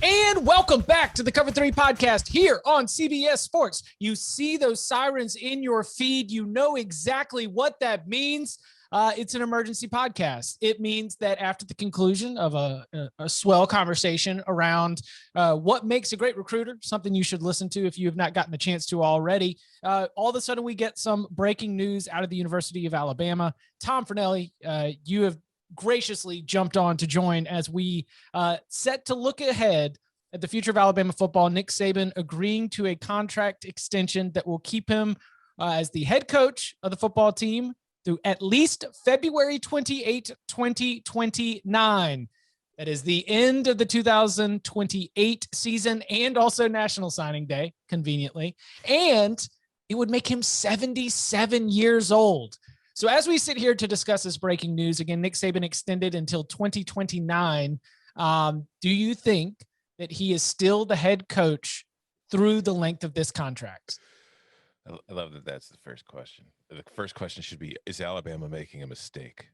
And welcome back to the Cover 3 podcast here on CBS Sports. You see those sirens in your feed. You know exactly what that means. It's an emergency podcast. It means that after the conclusion of a swell conversation around what makes a great recruiter, something you should listen to if you have not gotten the chance to already, all of a sudden we get some breaking news out of the University of Alabama. Tom Fornelli, you have graciously jumped on to join as we set to look ahead at the future of Alabama football. Nick Saban agreeing to a contract extension that will keep him as the head coach of the football team through at least February 28, 2029. That is the end of the 2028 season and also National Signing Day, conveniently. And it would make him 77 years old. So as we sit here to discuss this breaking news, again, Nick Saban extended until 2029. Do you think that he is still the head coach through the length of this contract? I love that that's the first question. The first question should be, is Alabama making a mistake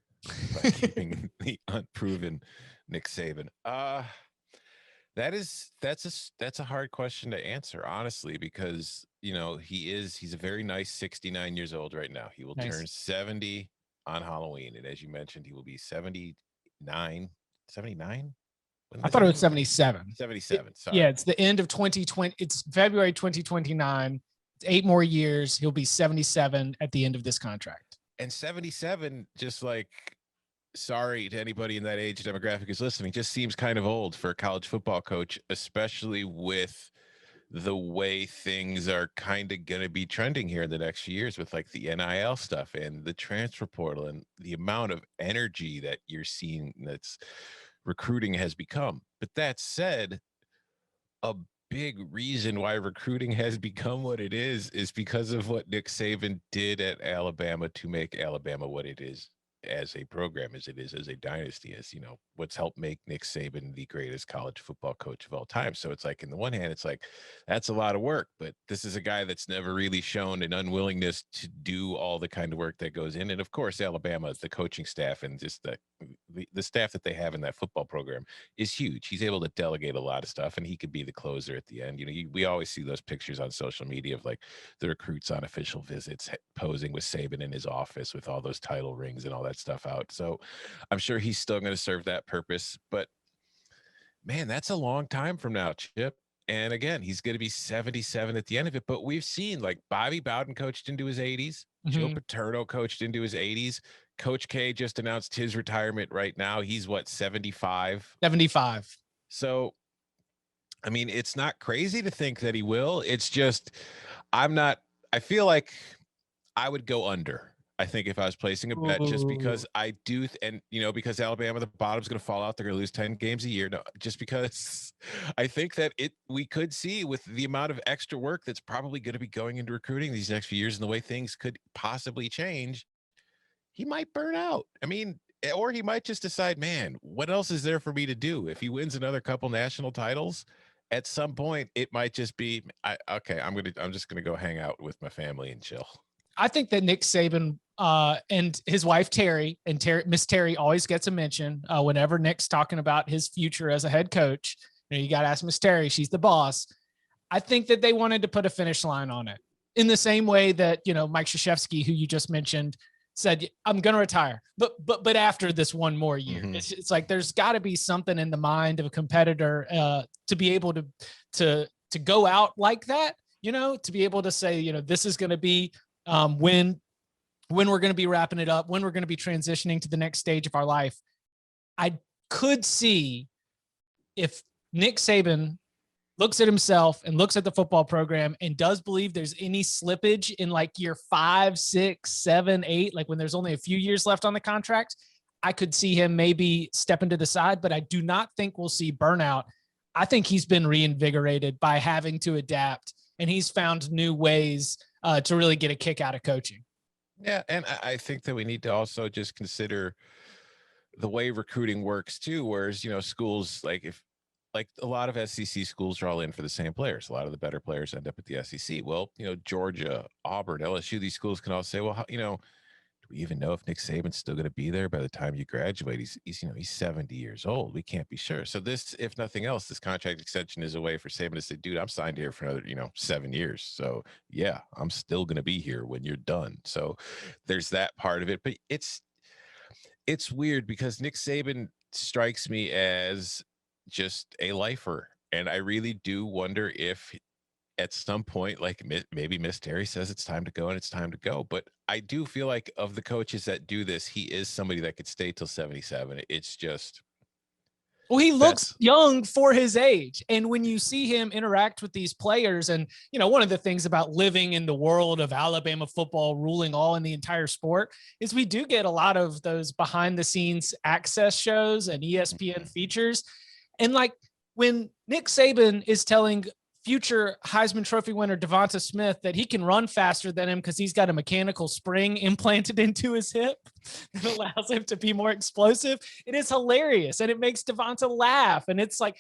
by keeping the unproven Nick Saban? That's a hard question to answer, honestly, because he's a very nice 69 years old right now. He will turn 70 on Halloween, and as you mentioned, he will be 79. I thought it was 77. 77. Sorry. Yeah, it's the end of 2020. It's February 2029. It's 8 more years. He'll be 77 at the end of this contract. And 77, just like, sorry to anybody in that age demographic who's listening, just seems kind of old for a college football coach, especially with the way things are kind of going to be trending here in the next few years with like the NIL stuff and the transfer portal and the amount of energy that you're seeing that's recruiting has become. But that said, a big reason why recruiting has become what it is because of what Nick Saban did at Alabama to make Alabama what it is as a program, as it is as a dynasty, as what's helped make Nick Saban the greatest college football coach of all time. So it's like, in the one hand, it's like, that's a lot of work, but this is a guy that's never really shown an unwillingness to do all the kind of work that goes in. And of course, Alabama, the coaching staff and just the staff that they have in that football program is huge. He's able to delegate a lot of stuff, and he could be the closer at the end. We always see those pictures on social media of like the recruits on official visits posing with Saban in his office with all those title rings and all that stuff out. So I'm sure he's still going to serve that purpose, but man, that's a long time from now, Chip. And again, he's going to be 77 at the end of it. But we've seen like Bobby Bowden coached into his 80s. Joe Paterno coached into his 80s. Coach K just announced his retirement right now. He's 75? 75. So, I mean, it's not crazy to think that he will. It's just, I feel like I would go under. I think if I was placing a bet, just because I do, and because Alabama, the bottom's going to fall out, they're going to lose 10 games a year. No, just because I think that we could see with the amount of extra work that's probably going to be going into recruiting these next few years and the way things could possibly change, he might burn out. I mean, or he might just decide, man, what else is there for me to do? If he wins another couple national titles, at some point, it might just be, I'm just going to go hang out with my family and chill. I think that Nick Saban and his wife Terry, Miss Terry always gets a mention whenever Nick's talking about his future as a head coach. You got to ask Miss Terry; she's the boss. I think that they wanted to put a finish line on it in the same way that Mike Krzyzewski, who you just mentioned, said, "I'm going to retire, but after this one more year." Mm-hmm. It's like there's got to be something in the mind of a competitor to be able to go out like that. To be able to say, this is going to be when we're going to be wrapping it up, when we're going to be transitioning to the next stage of our life. I could see if Nick Saban looks at himself and looks at the football program and does believe there's any slippage in like year 5, 6, 7, 8, like when there's only a few years left on the contract, I could see him maybe stepping to the side, but I do not think we'll see burnout. I think he's been reinvigorated by having to adapt, and he's found new ways to really get a kick out of coaching. Yeah, and I think that we need to also just consider the way recruiting works too, whereas, schools like a lot of SEC schools are all in for the same players. A lot of the better players end up at the SEC. Well, Georgia, Auburn, LSU, these schools can all say, well, we even know if Nick Saban's still going to be there by the time you graduate? He's 70 years old. We can't be sure. So this, if nothing else, this contract extension is a way for Saban to say, dude, I'm signed here for another, 7 years. So yeah, I'm still going to be here when you're done. So there's that part of it. But it's weird because Nick Saban strikes me as just a lifer. And I really do wonder if at some point, like maybe Miss Terry says it's time to go and it's time to go. But I do feel like of the coaches that do this, he is somebody that could stay till 77. It's just. Well, he looks young for his age. And when you see him interact with these players, and, one of the things about living in the world of Alabama football ruling all in the entire sport is we do get a lot of those behind the scenes access shows and ESPN features. And like when Nick Saban is telling future Heisman Trophy winner Devonta Smith that he can run faster than him because he's got a mechanical spring implanted into his hip that allows him to be more explosive. It is hilarious. And it makes Devonta laugh. And it's like,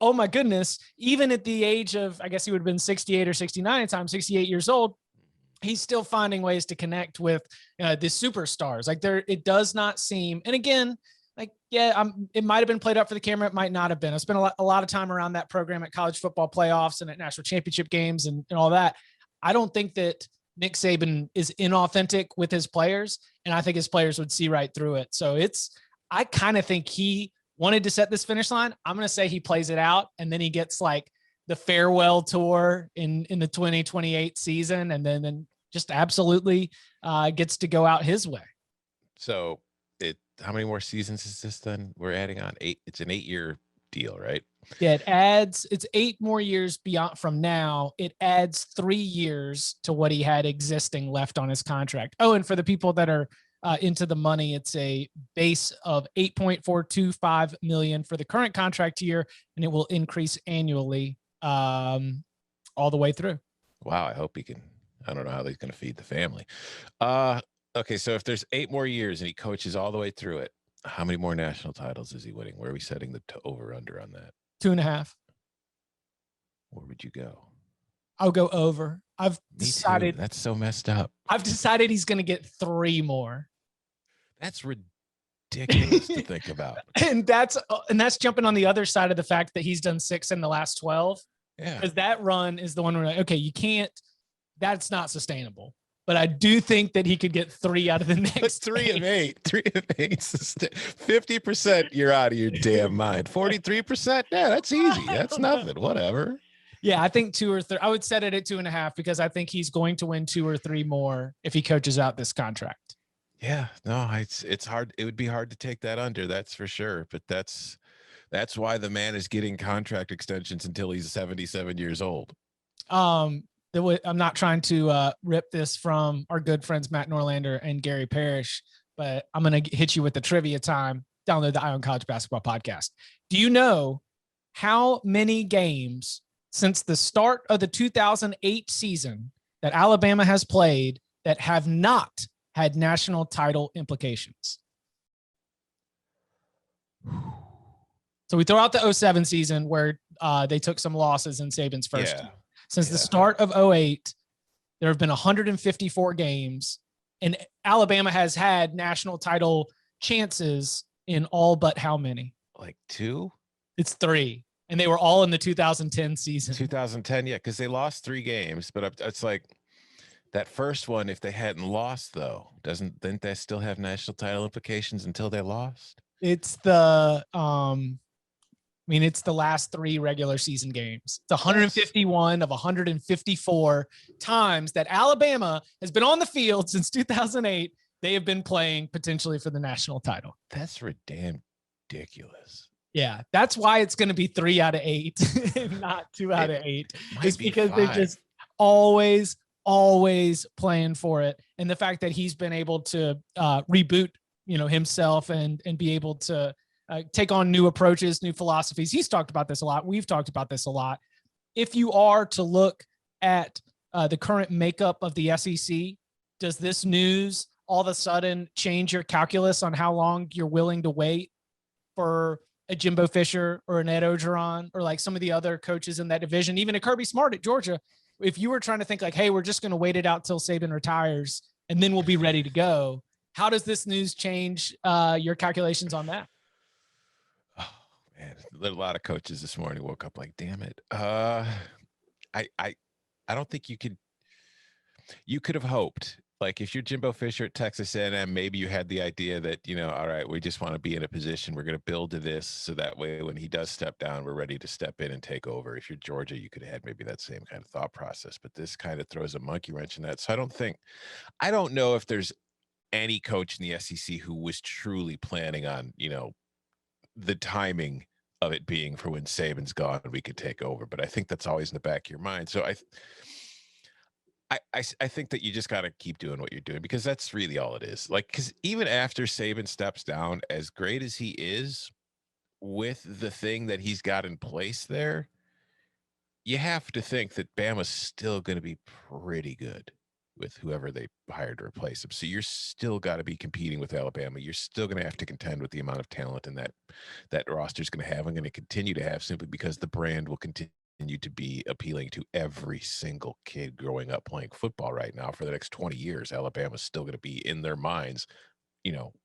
oh my goodness, even at the age of, I guess he would have been 68 or 69 at the time, 68 years old, he's still finding ways to connect with the superstars. Like it does not seem, and again, it might have been played up for the camera. It might not have been. I spent a lot of time around that program at college football playoffs and at national championship games and all that. I don't think that Nick Saban is inauthentic with his players, and I think his players would see right through it. So I kind of think he wanted to set this finish line. I'm going to say he plays it out, and then he gets like the farewell tour in the 2028 season, and then just absolutely gets to go out his way. So how many more seasons is this then? We're adding on 8. It's an 8-year deal, right? Yeah, it's 8 more years beyond from now. It adds 3 years to what he had existing left on his contract. Oh, and for the people that are into the money, it's a base of $8.425 million for the current contract year, and it will increase annually all the way through. Wow, I hope he can. I don't know how he's going to feed the family. Okay, so if there's 8 more years and he coaches all the way through it, how many more national titles is he winning? Where are we setting the over-under on that? 2.5. Where would you go? I'll go over. I've decided. That's so messed up. I've decided he's going to get 3 more. That's ridiculous to think about. And that's jumping on the other side of the fact that he's done 6 in the last 12. Yeah. Because that run is the one where, okay, you can't, that's not sustainable. But I do think that he could get 3 out of the next. That's 3 of 8. 3 of 8. 50%, you're out of your damn mind. 43%, yeah, that's easy. That's nothing. Whatever. Yeah, I think 2 or 3. I would set it at 2.5 because I think he's going to win 2 or 3 more if he coaches out this contract. Yeah, no, it's hard. It would be hard to take that under. That's for sure. But that's why the man is getting contract extensions until he's 77 years old. I'm not trying to rip this from our good friends Matt Norlander and Gary Parrish, but I'm going to hit you with the trivia time. Download the Eye on College Basketball podcast. Do you know how many games since the start of the 2008 season that Alabama has played that have not had national title implications? So we throw out the 07 season where they took some losses in Saban's first year. Since the start of 08, there have been 154 games, and Alabama has had national title chances in all but how many? Like 2? It's 3, and they were all in the 2010 season. 2010, yeah, because they lost 3 games, but it's like that first one, if they hadn't lost, though, didn't they still have national title implications until they lost? It's the it's the last 3 regular season games. It's 151 of 154 times that Alabama has been on the field since 2008. They have been playing potentially for the national title. That's ridiculous. Yeah, that's why it's going to be 3 out of 8, not 2 out of 8. It's because 5. They're just always playing for it. And the fact that he's been able to reboot, himself and be able to take on new approaches, new philosophies. He's talked about this a lot. We've talked about this a lot. If you are to look at the current makeup of the SEC, does this news all of a sudden change your calculus on how long you're willing to wait for a Jimbo Fisher or an Ed Orgeron or like some of the other coaches in that division, even a Kirby Smart at Georgia? If you were trying to think like, hey, we're just going to wait it out till Saban retires and then we'll be ready to go, How does this news change your calculations on that? Oh man, a lot of coaches this morning woke up like, damn it. I don't think you could have hoped, like, if you're Jimbo Fisher at Texas A&M, maybe you had the idea that, all right, we just want to be in a position, we're going to build to this, so that way when he does step down, we're ready to step in and take over. If you're Georgia, you could have had maybe that same kind of thought process, but this kind of throws a monkey wrench in that. So I don't know if there's any coach in the SEC who was truly planning on, the timing of it being for when Saban's gone, we could take over. But I think that's always in the back of your mind. So I think that you just got to keep doing what you're doing, because that's really all it is. Like, because even after Saban steps down, as great as he is with the thing that he's got in place there, you have to think that Bama's still going to be pretty good with whoever they hired to replace him. So you're still got to be competing with Alabama. You're still going to have to contend with the amount of talent and that roster is going to have and going to continue to have, simply because the brand will continue to be appealing to every single kid growing up playing football right now. For the next 20 years, Alabama's still going to be, in their minds,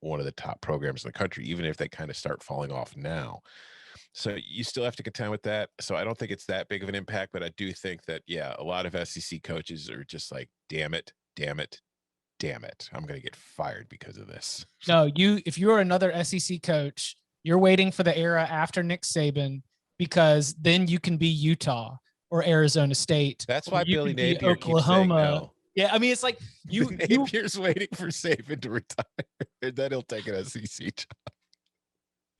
one of the top programs in the country, even if they kind of start falling off now. So you still have to contend with that. So I don't think it's that big of an impact, but I do think that, yeah, a lot of SEC coaches are just like, damn it, damn it, damn it, I'm going to get fired because of this. No, if you're another SEC coach, you're waiting for the era after Nick Saban, because then you can be Utah or Arizona State. That's why Billy Napier Oklahoma. Keeps saying no. Yeah, I mean, it's like Napier's waiting for Saban to retire, and then he'll take an SEC job.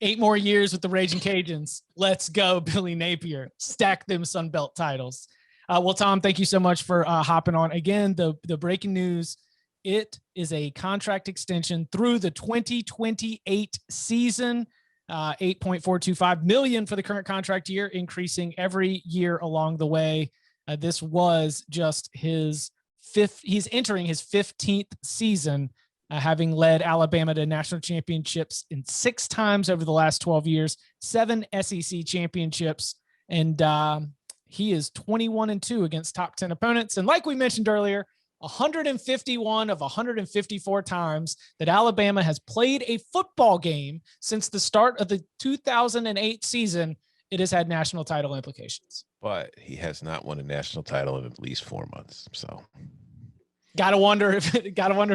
8 more years with the Raging Cajuns. Let's go, Billy Napier. Stack them Sun Belt titles. Well, Tom, thank you so much for hopping on. Again, the breaking news, it is a contract extension through the 2028 season. $8.425 million for the current contract year, increasing every year along the way. This was just his fifth. He's entering his 15th season, having led Alabama to national championships in 6 times over the last 12 years, 7 SEC championships, and he is 21-2 against top 10 opponents. And like we mentioned earlier, 151 of 154 times that Alabama has played a football game since the start of the 2008 season, it has had national title implications. But he has not won a national title in at least 4 months. So gotta wonder if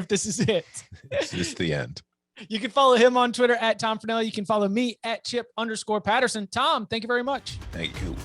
this is it. Is this the end? You can follow him on Twitter at Tom Fernelli. You can follow me at Chip_Patterson. Tom, thank you very much. Thank you.